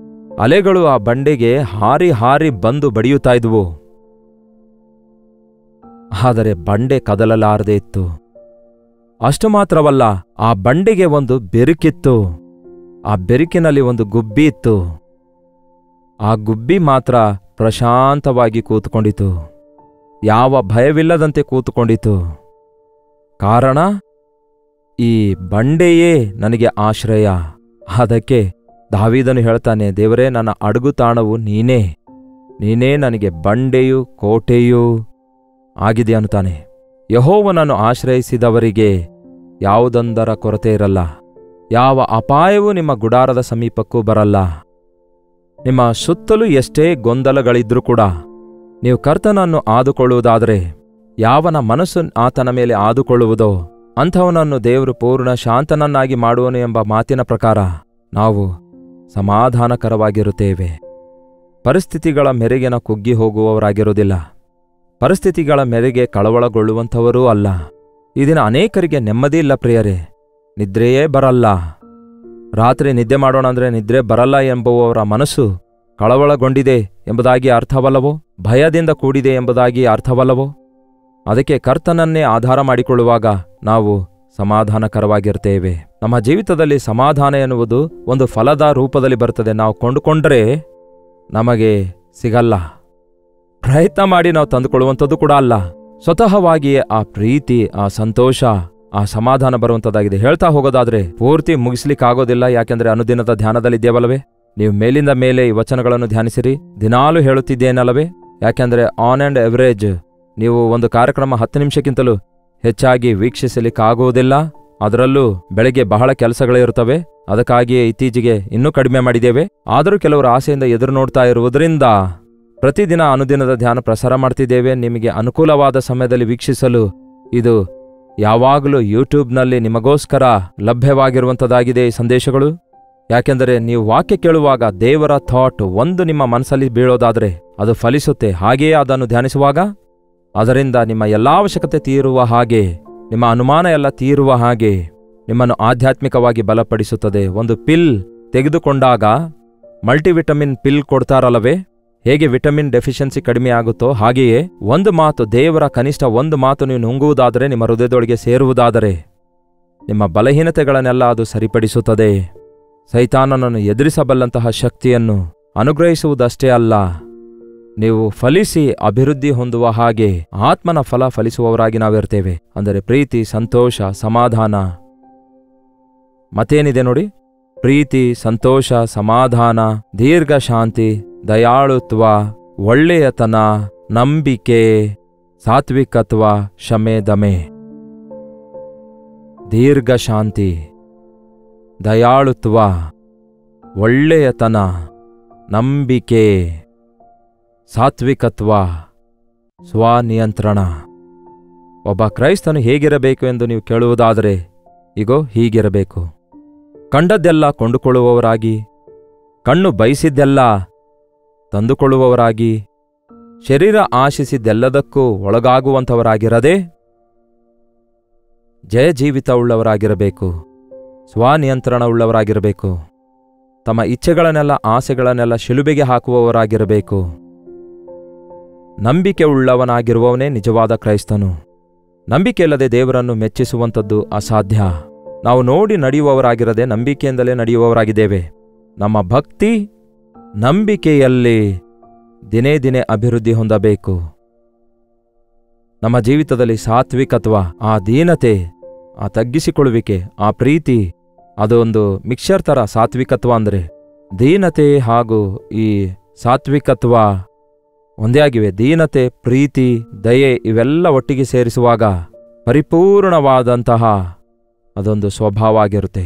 Speaker 1: ಅಲೆಗಳು ಆ ಬಂಡೆಗೆ ಹಾರಿ ಹಾರಿ ಬಂದು ಬಡಿಯುತ್ತಾ ಇದ್ವು. ಆದರೆ ಬಂಡೆ ಕದಲಲಾರದೆ ಇತ್ತು. ಅಷ್ಟು ಮಾತ್ರವಲ್ಲ, ಆ ಬಂಡೆಗೆ ಒಂದು ಬೆರುಕಿತ್ತು. ಆ ಬೆರುಕಿನಲ್ಲಿ ಒಂದು ಗುಬ್ಬಿ ಇತ್ತು. ಆ ಗುಬ್ಬಿ ಮಾತ್ರ ಪ್ರಶಾಂತವಾಗಿ ಕೂತುಕೊಂಡಿತು, ಯಾವ ಭಯವಿಲ್ಲದಂತೆ ಕೂತುಕೊಂಡಿತು. ಕಾರಣ, ಈ ಬಂಡೆಯೇ ನನಗೆ ಆಶ್ರಯ. ಅದಕ್ಕೆ ದಾವೀದನು ಹೇಳ್ತಾನೆ, ದೇವರೇ ನನ್ನ ಅಡಗುತಾಣವು ನೀನೇ, ನೀನೇ ನನಗೆ ಬಂಡೆಯೂ ಕೋಟೆಯೂ ಆಗಿದೆ ಅನ್ನುತ್ತಾನೆ. ಯೆಹೋವನನ್ನು ಆಶ್ರಯಿಸಿದವರಿಗೆ ಯಾವುದೊಂದರ ಕೊರತೆ ಇರಲ್ಲ. ಯಾವ ಅಪಾಯವೂ ನಿಮ್ಮ ಗುಡಾರದ ಸಮೀಪಕ್ಕೂ ಬರಲ್ಲ. ನಿಮ್ಮ ಸುತ್ತಲೂ ಎಷ್ಟೇ ಗೊಂದಲಗಳಿದ್ರೂ ಕೂಡ ನೀವು ಕರ್ತನನ್ನು ಆದುಕೊಳ್ಳುವುದಾದರೆ, ಯಾವನ ಮನಸ್ಸು ಆತನ ಮೇಲೆ ಆದುಕೊಳ್ಳುವುದೋ ಅಂಥವನನ್ನು ದೇವರು ಪೂರ್ಣ ಶಾಂತನನ್ನಾಗಿ ಮಾಡುವನು ಎಂಬ ಮಾತಿನ ಪ್ರಕಾರ ನಾವು ಸಮಾಧಾನಕರವಾಗಿರುತ್ತೇವೆ. ಪರಿಸ್ಥಿತಿಗಳ ಮೇರೆಗೆ ಕುಗ್ಗಿ ಹೋಗುವವರಾಗಿರುವುದಿಲ್ಲ, ಪರಿಸ್ಥಿತಿಗಳ ಮೇರೆಗೆ ಕಳವಳಗೊಳ್ಳುವಂಥವರೂ ಅಲ್ಲ. ಈ ದಿನ ಅನೇಕರಿಗೆ ನೆಮ್ಮದಿ ಇಲ್ಲ ಪ್ರಿಯರೇ, ನಿದ್ರೆಯೇ ಬರಲ್ಲ. ರಾತ್ರಿ ನಿದ್ದೆ ಮಾಡೋಣ ಅಂದರೆ ನಿದ್ರೆ ಬರಲ್ಲ ಎಂಬುವವರ ಮನಸ್ಸು ಕಳವಳಗೊಂಡಿದೆ ಎಂಬುದಾಗಿ ಅರ್ಥವಲ್ಲವೋ? ಭಯದಿಂದ ಕೂಡಿದೆ ಎಂಬುದಾಗಿ ಅರ್ಥವಲ್ಲವೋ? ಅದಕ್ಕೆ ಕರ್ತನನ್ನೇ ಆಧಾರ ಮಾಡಿಕೊಳ್ಳುವಾಗ ನಾವು ಸಮಾಧಾನಕರವಾಗಿರ್ತೇವೆ. ನಮ್ಮ ಜೀವಿತದಲ್ಲಿ ಸಮಾಧಾನ ಎನ್ನುವುದು ಒಂದು ಫಲದ ರೂಪದಲ್ಲಿ ಬರ್ತದೆ. ನಾವು ಕೊಂಡುಕೊಂಡರೆ ನಮಗೆ ಸಿಗಲ್ಲ, ಪ್ರಯತ್ನ ಮಾಡಿ ನಾವು ತಂದುಕೊಳ್ಳುವಂಥದ್ದು ಕೂಡ ಅಲ್ಲ. ಸ್ವತಃವಾಗಿಯೇ ಆ ಪ್ರೀತಿ, ಆ ಸಂತೋಷ, ಆ ಸಮಾಧಾನ ಬರುವಂಥದ್ದಾಗಿದೆ. ಹೇಳ್ತಾ ಹೋಗೋದಾದ್ರೆ ಪೂರ್ತಿ ಮುಗಿಸ್ಲಿಕ್ಕಾಗೋದಿಲ್ಲ, ಯಾಕೆಂದ್ರೆ ಅನುದಿನದ ಧ್ಯಾನದಲ್ಲಿದ್ದೇವಲ್ಲವೇ? ನೀವು ಮೇಲಿಂದ ಮೇಲೆ ಈ ವಚನಗಳನ್ನು ಧ್ಯಾನಿಸಿರಿ. ದಿನಾಲೂ ಹೇಳುತ್ತಿದ್ದೇನಲ್ಲವೇ? ಯಾಕೆಂದ್ರೆ ಆನ್ ಆ್ಯಂಡ್ ಎವರೇಜ್ ನೀವು ಒಂದು ಕಾರ್ಯಕ್ರಮ 10 ನಿಮಿಷಕ್ಕಿಂತಲೂ ಹೆಚ್ಚಾಗಿ ವೀಕ್ಷಿಸಲಿಕ್ಕಾಗುವುದಿಲ್ಲ. ಅದರಲ್ಲೂ ಬೆಳಗ್ಗೆ ಬಹಳ ಕೆಲಸಗಳಿರುತ್ತವೆ. ಅದಕ್ಕಾಗಿಯೇ ಇತ್ತೀಚೆಗೆ ಇನ್ನೂ ಕಡಿಮೆ ಮಾಡಿದ್ದೇವೆ. ಆದರೂ ಕೆಲವರು ಆಸೆಯಿಂದ ಎದುರು ನೋಡ್ತಾ ಇರುವುದರಿಂದ ಪ್ರತಿದಿನ ಅನುದಿನದ ಧ್ಯಾನ ಪ್ರಸಾರ ಮಾಡ್ತಿದ್ದೇವೆ. ನಿಮಗೆ ಅನುಕೂಲವಾದ ಸಮಯದಲ್ಲಿ ವೀಕ್ಷಿಸಲು ಇದು ಯಾವಾಗಲೂ ಯೂಟ್ಯೂಬ್ನಲ್ಲಿ ನಿಮಗೋಸ್ಕರ ಲಭ್ಯವಾಗಿರುವಂಥದ್ದಾಗಿದೆ ಈ ಸಂದೇಶಗಳು. ಯಾಕೆಂದರೆ ನೀವು ವಾಕ್ಯ ಕೇಳುವಾಗ ದೇವರ ಥಾಟ್ ಒಂದು ನಿಮ್ಮ ಮನಸ್ಸಲ್ಲಿ ಬೀಳೋದಾದರೆ ಅದು ಫಲಿಸುತ್ತೆ. ಹಾಗೆಯೇ ಅದನ್ನು ಧ್ಯಾನಿಸುವಾಗ ಅದರಿಂದ ನಿಮ್ಮ ಎಲ್ಲ ಅವಶ್ಯಕತೆ ತೀರುವ ಹಾಗೆ, ನಿಮ್ಮ ಅನುಮಾನ ಎಲ್ಲ ತೀರುವ ಹಾಗೆ ನಿಮ್ಮನ್ನು ಆಧ್ಯಾತ್ಮಿಕವಾಗಿ ಬಲಪಡಿಸುತ್ತದೆ. ಒಂದು ಪಿಲ್ ತೆಗೆದುಕೊಂಡಾಗ ಮಲ್ಟಿವಿಟಮಿನ್ ಪಿಲ್ ಕೊಡ್ತಾರಲ್ಲವೇ, ಹೇಗೆ ವಿಟಮಿನ್ ಡೆಫಿಷಿಯನ್ಸಿ ಕಡಿಮೆ ಆಗುತ್ತೋ ಹಾಗೆಯೇ ಒಂದು ಮಾತು, ದೇವರ ಕನಿಷ್ಠ ಒಂದು ಮಾತು ನೀವು ನುಂಗುವುದಾದರೆ, ನಿಮ್ಮ ಹೃದಯದೊಳಗೆ ಸೇರುವುದಾದರೆ ನಿಮ್ಮ ಬಲಹೀನತೆಗಳನ್ನೆಲ್ಲ ಅದು ಸರಿಪಡಿಸುತ್ತದೆ. ಸೈತಾನನನ್ನು ಎದುರಿಸಬಲ್ಲಂತಹ ಶಕ್ತಿಯನ್ನು ಅನುಗ್ರಹಿಸುವುದಷ್ಟೇ ಅಲ್ಲ, ನೀವು ಫಲಿಸಿ ಅಭಿವೃದ್ಧಿ ಹೊಂದುವ ಹಾಗೆ ಆತ್ಮನ ಫಲ ಫಲಿಸುವವರಾಗಿ ನಾವಿರ್ತೇವೆ. ಅಂದರೆ ಪ್ರೀತಿ, ಸಂತೋಷ, ಸಮಾಧಾನ. ಮತ್ತೇನಿದೆ ನೋಡಿ, ಪ್ರೀತಿ, ಸಂತೋಷ, ಸಮಾಧಾನ, ದೀರ್ಘ ಶಾಂತಿ, ದಯಾಳುತ್ವ, ಒಳ್ಳೆಯತನ, ನಂಬಿಕೆ, ಸಾತ್ವಿಕತ್ವ, ಕ್ಷಮೆ, ದಮೆ. ದೀರ್ಘ ಶಾಂತಿ, ದಯಾಳುತ್ವ, ಒಳ್ಳೆಯತನ, ನಂಬಿಕೆ, ಸಾತ್ವಿಕತ್ವ, ಸ್ವನಿಯಂತ್ರಣ. ಒಬ್ಬ ಕ್ರೈಸ್ತನು ಹೇಗಿರಬೇಕು ಎಂದು ನೀವು ಕೇಳುವುದಾದರೆ ಇಗೋ ಹೀಗಿರಬೇಕು. ಕಂಡದ್ದೆಲ್ಲ ಕೊಂಡುಕೊಳ್ಳುವವರಾಗಿ, ಕಣ್ಣು ಬಯಸಿದ್ದೆಲ್ಲ ತಂದುಕೊಳ್ಳುವವರಾಗಿ, ಶರೀರ ಆಶಿಸಿದ್ದೆಲ್ಲದಕ್ಕೂ ಒಳಗಾಗುವಂಥವರಾಗಿರದೆ ಜಯಜೀವಿತವುಳ್ಳವರಾಗಿರಬೇಕು, ಸ್ವನಿಯಂತ್ರಣವುಳ್ಳವರಾಗಿರಬೇಕು, ತಮ್ಮ ಇಚ್ಛೆಗಳನ್ನೆಲ್ಲ ಆಸೆಗಳನ್ನೆಲ್ಲ ಶಿಲುಬೆಗೆ ಹಾಕುವವರಾಗಿರಬೇಕು. ನಂಬಿಕೆ ಉಳ್ಳವನಾಗಿರುವವನೇ ನಿಜವಾದ ಕ್ರೈಸ್ತನು. ನಂಬಿಕೆಯಿಲ್ಲದೆ ದೇವರನ್ನು ಮೆಚ್ಚಿಸುವಂಥದ್ದು ಅಸಾಧ್ಯ. ನಾವು ನೋಡಿ ನಡೆಯುವವರಾಗಿರದೆ ನಂಬಿಕೆಯಿಂದಲೇ ನಡೆಯುವವರಾಗಿದ್ದೇವೆ. ನಮ್ಮ ಭಕ್ತಿ ನಂಬಿಕೆಯಲ್ಲಿ ದಿನೇ ದಿನೇ ಅಭಿವೃದ್ಧಿ ಹೊಂದಬೇಕು. ನಮ್ಮ ಜೀವಿತದಲ್ಲಿ ಸಾತ್ವಿಕತ್ವ, ಆ ದೀನತೆ, ಆ ತಗ್ಗಿಸಿಕೊಳ್ಳುವಿಕೆ, ಆ ಪ್ರೀತಿ, ಅದೊಂದು ಮಿಕ್ಸರ್ ಥರ. ಸಾತ್ವಿಕತ್ವ ಅಂದರೆ ದೀನತೆ ಹಾಗೂ ಈ ಸಾತ್ವಿಕತ್ವ ಒಂದೇ ಆಗಿವೆ. ದೀನತೆ, ಪ್ರೀತಿ, ದಯೆ ಇವೆಲ್ಲ ಒಟ್ಟಿಗೆ ಸೇರಿಸುವಾಗ ಪರಿಪೂರ್ಣವಾದಂತಹ ಅದೊಂದು ಸ್ವಭಾವ ಆಗಿರುತ್ತೆ.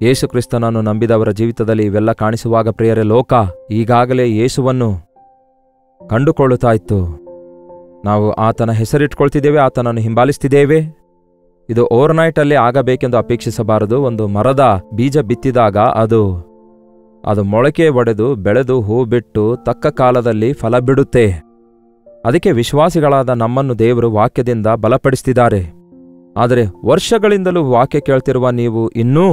Speaker 1: ಯೇಸು ಕ್ರಿಸ್ತನನ್ನು ನಂಬಿದವರ ಜೀವಿತದಲ್ಲಿ ಇವೆಲ್ಲ ಕಾಣಿಸುವಾಗ ಪ್ರಿಯರೇ, ಲೋಕ ಈಗಾಗಲೇ ಯೇಸುವನ್ನು ಕಂಡುಕೊಳ್ಳುತ್ತಾ ಇತ್ತು. ನಾವು ಆತನ ಹೆಸರಿಟ್ಕೊಳ್ತಿದ್ದೇವೆ, ಆತನನ್ನು ಹಿಂಬಾಲಿಸ್ತಿದ್ದೇವೆ. ಇದು ಓವರ್ನೈಟಲ್ಲೇ ಆಗಬೇಕೆಂದು ಅಪೇಕ್ಷಿಸಬಾರದು. ಒಂದು ಮರದ ಬೀಜ ಬಿತ್ತಿದಾಗ ಅದು ಮೊಳಕೆ ಒಡೆದು ಬೆಳೆದು ಹೂ ಬಿಟ್ಟು ತಕ್ಕ ಕಾಲದಲ್ಲಿ ಫಲ ಬಿಡುತ್ತೆ. ಅದಕ್ಕೆ ವಿಶ್ವಾಸಿಗಳಾದ ನಮ್ಮನ್ನು ದೇವರು ವಾಕ್ಯದಿಂದ ಬಲಪಡಿಸ್ತಿದ್ದಾರೆ. ಆದರೆ ವರ್ಷಗಳಿಂದಲೂ ವಾಕ್ಯ ಕೇಳ್ತಿರುವ ನೀವು ಇನ್ನೂ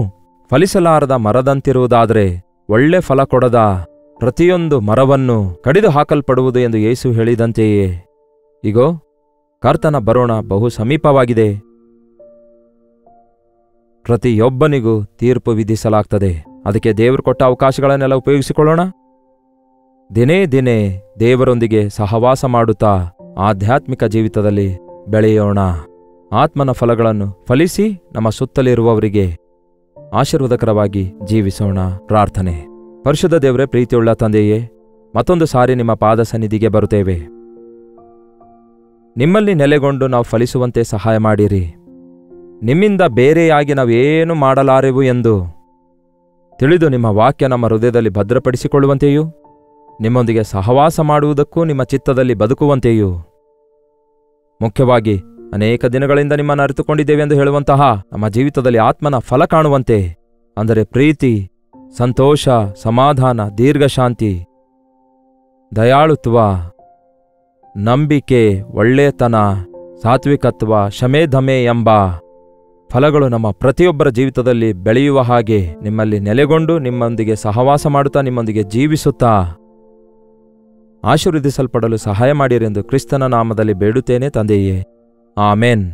Speaker 1: ಫಲಿಸಲಾರದ ಮರದಂತಿರುವುದಾದರೆ, ಒಳ್ಳೆ ಫಲ ಕೊಡದ ಪ್ರತಿಯೊಂದು ಮರವನ್ನು ಕಡಿದು ಹಾಕಲ್ಪಡುವುದು ಎಂದು ಯೇಸು ಹೇಳಿದಂತೆಯೇ ಇಗೋ ಕರ್ತನ ಬರೋಣ ಬಹು ಸಮೀಪವಾಗಿದೆ. ಪ್ರತಿಯೊಬ್ಬನಿಗೂ ತೀರ್ಪು ವಿಧಿಸಲಾಗ್ತದೆ. ಅದಕ್ಕೆ ದೇವರು ಕೊಟ್ಟ ಅವಕಾಶಗಳನ್ನೆಲ್ಲ ಉಪಯೋಗಿಸಿಕೊಳ್ಳೋಣ. ದಿನೇ ದಿನೇ ದೇವರೊಂದಿಗೆ ಸಹವಾಸ ಮಾಡುತ್ತಾ ಆಧ್ಯಾತ್ಮಿಕ ಜೀವಿತದಲ್ಲಿ ಬೆಳೆಯೋಣ. ಆತ್ಮನ ಫಲಗಳನ್ನು ಫಲಿಸಿ ನಮ್ಮ ಸುತ್ತಲಿರುವವರಿಗೆ ಆಶೀರ್ವಾದಕರವಾಗಿ ಜೀವಿಸೋಣ. ಪ್ರಾರ್ಥನೆ. ಪರಿಶುದ್ಧ ದೇವರೇ, ಪ್ರೀತಿಯುಳ್ಳ ತಂದೆಯೇ, ಮತ್ತೊಂದು ಸಾರಿ ನಿಮ್ಮ ಪಾದ ಸನ್ನಿಧಿಗೆ ಬರುತ್ತೇವೆ. ನಿಮ್ಮಲ್ಲಿ ನೆಲೆಗೊಂಡು ನಾವು ಫಲಿಸುವಂತೆ ಸಹಾಯ ಮಾಡಿರಿ. ನಿಮ್ಮಿಂದ ಬೇರೆಯಾಗಿ ನಾವೇನು ಮಾಡಲಾರೆವು ಎಂದು ತಿಳಿದು ನಿಮ್ಮ ವಾಕ್ಯ ನಮ್ಮ ಹೃದಯದಲ್ಲಿ ಭದ್ರಪಡಿಸಿಕೊಳ್ಳುವಂತೆಯೂ, ನಿಮ್ಮೊಂದಿಗೆ ಸಹವಾಸ ಮಾಡುವುದಕ್ಕೂ ನಿಮ್ಮ ಚಿತ್ತದಲ್ಲಿ ಬದುಕುವಂತೆಯೂ, ಮುಖ್ಯವಾಗಿ ಅನೇಕ ದಿನಗಳಿಂದ ನಿಮ್ಮನ್ನು ಅರಿತುಕೊಂಡಿದ್ದೇವೆ ಎಂದು ಹೇಳುವಂತಹ ನಮ್ಮ ಜೀವಿತದಲ್ಲಿ ಆತ್ಮನ ಫಲ ಕಾಣುವಂತೆ, ಅಂದರೆ ಪ್ರೀತಿ, ಸಂತೋಷ, ಸಮಾಧಾನ, ದೀರ್ಘಶಾಂತಿ, ದಯಾಳುತ್ವ, ನಂಬಿಕೆ, ಒಳ್ಳೆಯತನ, ಸಾತ್ವಿಕತ್ವ, ಕ್ಷಮೆ, ದಮೆ ಎಂಬ ಫಲಗಳು ನಮ್ಮ ಪ್ರತಿಯೊಬ್ಬರ ಜೀವಿತದಲ್ಲಿ ಬೆಳೆಯುವ ಹಾಗೆ ನಿಮ್ಮಲ್ಲಿ ನೆಲೆಗೊಂಡು ನಿಮ್ಮೊಂದಿಗೆ ಸಹವಾಸ ಮಾಡುತ್ತಾ ನಿಮ್ಮೊಂದಿಗೆ ಜೀವಿಸುತ್ತಾ ಆಶೀರ್ವದಿಸಲ್ಪಡಲು ಸಹಾಯ ಮಾಡಿರೆಂದು ಕ್ರಿಸ್ತನ ನಾಮದಲ್ಲಿ ಬೇಡುತ್ತೇನೆ ತಂದೆಯೇ, ಆಮೇನ್.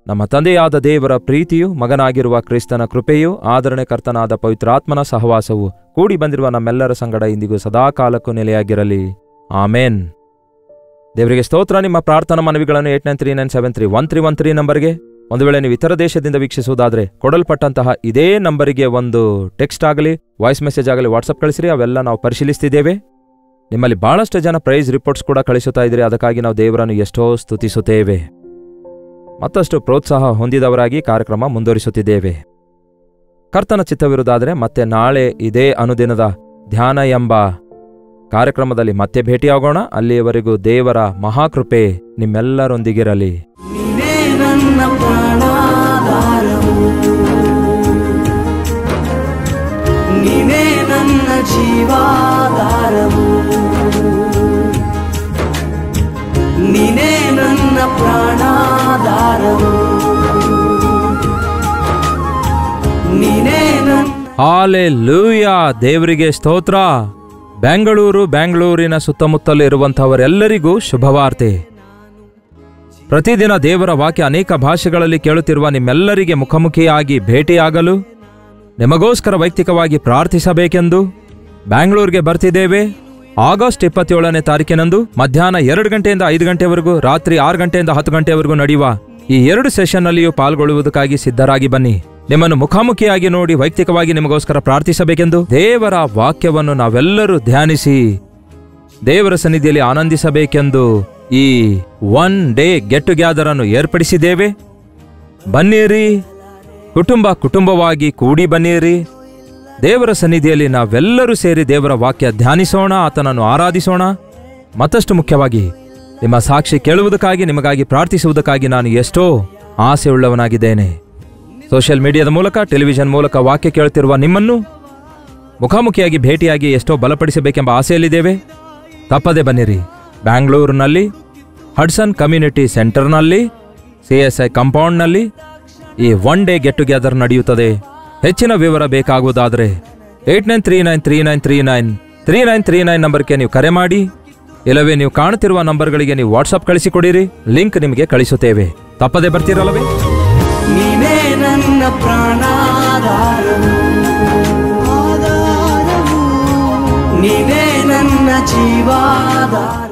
Speaker 1: ನಮ್ಮ ತಂದೆಯಾದ ದೇವರ ಪ್ರೀತಿಯು, ಮಗನಾಗಿರುವ ಕ್ರಿಸ್ತನ ಕೃಪೆಯೂ, ಆದರಣೆಕರ್ತನಾದ ಪವಿತ್ರಾತ್ಮನ ಸಹವಾಸವು ಕೂಡಿ ಬಂದಿರುವ ನಮ್ಮೆಲ್ಲರ ಸಂಗಡ ಇಂದಿಗೂ ಸದಾಕಾಲಕ್ಕೂ ನೆಲೆಯಾಗಿರಲಿ. ಆಮೇನ್. ದೇವರಿಗೆ ಸ್ತೋತ್ರ. ನಿಮ್ಮ ಪ್ರಾರ್ಥನಾ ಮನವಿಗಳನ್ನು 8939731313 ನಂಬರ್ಗೆ, ಒಂದು ವೇಳೆ ನೀವು ಇತರ ದೇಶದಿಂದ ವೀಕ್ಷಿಸುವುದಾದರೆ ಕೊಡಲ್ಪಟ್ಟಂತಹ ಇದೇ ನಂಬರಿಗೆ ಒಂದು ಟೆಕ್ಸ್ಟ್ ಆಗಲಿ, ವಾಯ್ಸ್ ಮೆಸೇಜ್ ಆಗಲಿ ವಾಟ್ಸಪ್ ಕಳಿಸಿರಿ. ಅವೆಲ್ಲ ನಾವು ಪರಿಶೀಲಿಸ್ತಿದ್ದೇವೆ. ನಿಮ್ಮಲ್ಲಿ ಬಹಳಷ್ಟು ಜನ ಪ್ರೈಸ್ ರಿಪೋರ್ಟ್ಸ್ ಕೂಡ ಕಳಿಸುತ್ತಾ ಇದ್ದೀರಿ. ಅದಕ್ಕಾಗಿ ನಾವು ದೇವರನ್ನು ಎಷ್ಟೋ ಸ್ತುತಿಸುತ್ತೇವೆ. ಮತ್ತಷ್ಟು ಪ್ರೋತ್ಸಾಹ ಹೊಂದಿದವರಾಗಿ ಕಾರ್ಯಕ್ರಮ ಮುಂದುವರಿಸುತ್ತಿದ್ದೇವೆ. ಕರ್ತನ ಚಿತ್ತವಿರುವುದಾದರೆ ಮತ್ತೆ ನಾಳೆ ಇದೇ ಅನುದಿನದ ಧ್ಯಾನ ಎಂಬ ಕಾರ್ಯಕ್ರಮದಲ್ಲಿ ಮತ್ತೆ ಭೇಟಿಯಾಗೋಣ. ಅಲ್ಲಿಯವರೆಗೂ ದೇವರ ಮಹಾಕೃಪೆ ನಿಮ್ಮೆಲ್ಲರೊಂದಿಗಿರಲಿ.
Speaker 2: ನೀನೇ ನನ್ನ ಪ್ರಾಣಾಧಾರವು, ನೀನೇ ನನ್ನ ಜೀವಾಧಾರವು, ನೀನೇ ನನ್ನ ಪ್ರಾಣಾಧಾರವು, ನೀನೇ ನನ್ನ.
Speaker 1: ಹಾಲೆಲೂಯಾ, ದೇವರಿಗೆ ಸ್ತೋತ್ರ. ಬೆಂಗಳೂರಿನ ಸುತ್ತಮುತ್ತಲು ಇರುವಂಥವರೆಲ್ಲರಿಗೂ ಶುಭವಾರ್ತೆ. ಪ್ರತಿದಿನ ದೇವರ ವಾಕ್ಯ ಅನೇಕ ಭಾಷೆಗಳಲ್ಲಿ ಕೇಳುತ್ತಿರುವ ನಿಮ್ಮೆಲ್ಲರಿಗೆ ಮುಖಾಮುಖಿಯಾಗಿ ಭೇಟಿಯಾಗಲು ನಿಮಗೋಸ್ಕರ ವೈಯಕ್ತಿಕವಾಗಿ ಪ್ರಾರ್ಥಿಸಬೇಕೆಂದು ಬ್ಯಾಂಗ್ಳೂರಿಗೆ ಬರ್ತಿದ್ದೇವೆ. ಆಗಸ್ಟ್ 27ನೇ ತಾರೀಕಿನಂದು ಮಧ್ಯಾಹ್ನ 2 ಗಂಟೆಯಿಂದ 5 ಗಂಟೆವರೆಗೂ, ರಾತ್ರಿ 6 ಗಂಟೆಯಿಂದ 10 ಗಂಟೆವರೆಗೂ ನಡೆಯುವ ಈ 2 ಸೆಷನ್ನಲ್ಲಿಯೂ ಪಾಲ್ಗೊಳ್ಳುವುದಕ್ಕಾಗಿ ಸಿದ್ಧರಾಗಿ ಬನ್ನಿ. ನಿಮ್ಮನ್ನು ಮುಖಾಮುಖಿಯಾಗಿ ನೋಡಿ ವೈಯಕ್ತಿಕವಾಗಿ ನಿಮಗೋಸ್ಕರ ಪ್ರಾರ್ಥಿಸಬೇಕೆಂದು ದೇವರ ವಾಕ್ಯವನ್ನು ನಾವೆಲ್ಲರೂ ಧ್ಯಾನಿಸಿ ದೇವರ ಸನ್ನಿಧಿಯಲ್ಲಿ ಆನಂದಿಸಬೇಕೆಂದು ಈ 1 ಡೇ ಗೆಟ್ ಟುಗೆದರ್ ಅನ್ನು ಏರ್ಪಡಿಸಿದ್ದೇವೆ. ಬನ್ನಿರಿ, ಕುಟುಂಬವಾಗಿ ಕೂಡಿ ಬನ್ನಿರಿ. ದೇವರ ಸನ್ನಿಧಿಯಲ್ಲಿ ನಾವೆಲ್ಲರೂ ಸೇರಿ ದೇವರ ವಾಕ್ಯ ಧ್ಯಾನಿಸೋಣ, ಆತನನ್ನು ಆರಾಧಿಸೋಣ. ಮತ್ತಷ್ಟು ಮುಖ್ಯವಾಗಿ ನಿಮ್ಮ ಸಾಕ್ಷಿ ಕೇಳುವುದಕ್ಕಾಗಿ, ನಿಮಗಾಗಿ ಪ್ರಾರ್ಥಿಸುವುದಕ್ಕಾಗಿ ನಾನು ಎಷ್ಟೋ ಆಸೆಯುಳ್ಳವನಾಗಿದ್ದೇನೆ. ಸೋಷಿಯಲ್ ಮೀಡಿಯಾದ ಮೂಲಕ, ಟೆಲಿವಿಷನ್ ಮೂಲಕ ವಾಕ್ಯ ಕೇಳುತ್ತಿರುವ ನಿಮ್ಮನ್ನು ಮುಖಾಮುಖಿಯಾಗಿ ಭೇಟಿಯಾಗಿ ಎಷ್ಟೋ ಬಲಪಡಿಸಬೇಕೆಂಬ ಆಸೆಯಲ್ಲಿದ್ದೇವೆ. ತಪ್ಪದೆ ಬನ್ನಿರಿ. ಬ್ಯಾಂಗ್ಳೂರಿನಲ್ಲಿ ಹಡ್ಸನ್ ಕಮ್ಯುನಿಟಿ ಸೆಂಟರ್ನಲ್ಲಿ CSI ಕಾಂಪೌಂಡ್ನಲ್ಲಿ ಈ 1 ಡೇ ಗೆಟ್ ಟುಗೆದರ್ ನಡೆಯುತ್ತದೆ. ಹೆಚ್ಚಿನ ವಿವರ ಬೇಕಾಗುವುದಾದರೆ 8939393939 ನಂಬರ್ಗೆ ನೀವು ಕರೆ ಮಾಡಿ, ಇಲ್ಲವೇ ನೀವು ಕಾಣುತ್ತಿರುವ ನಂಬರ್ಗಳಿಗೆ ನೀವು ವಾಟ್ಸಪ್ ಕಳಿಸಿಕೊಡಿರಿ. ಲಿಂಕ್ ನಿಮಗೆ ಕಳಿಸುತ್ತೇವೆ. ತಪ್ಪದೆ ಬರ್ತೀರಲ್ಲವೇ?
Speaker 2: ನೀನೇ ನನ್ನ ಪ್ರಾಣಾಧಾರವು, ನೀನೇ ನನ್ನ ಜೀವಾಧಾರ.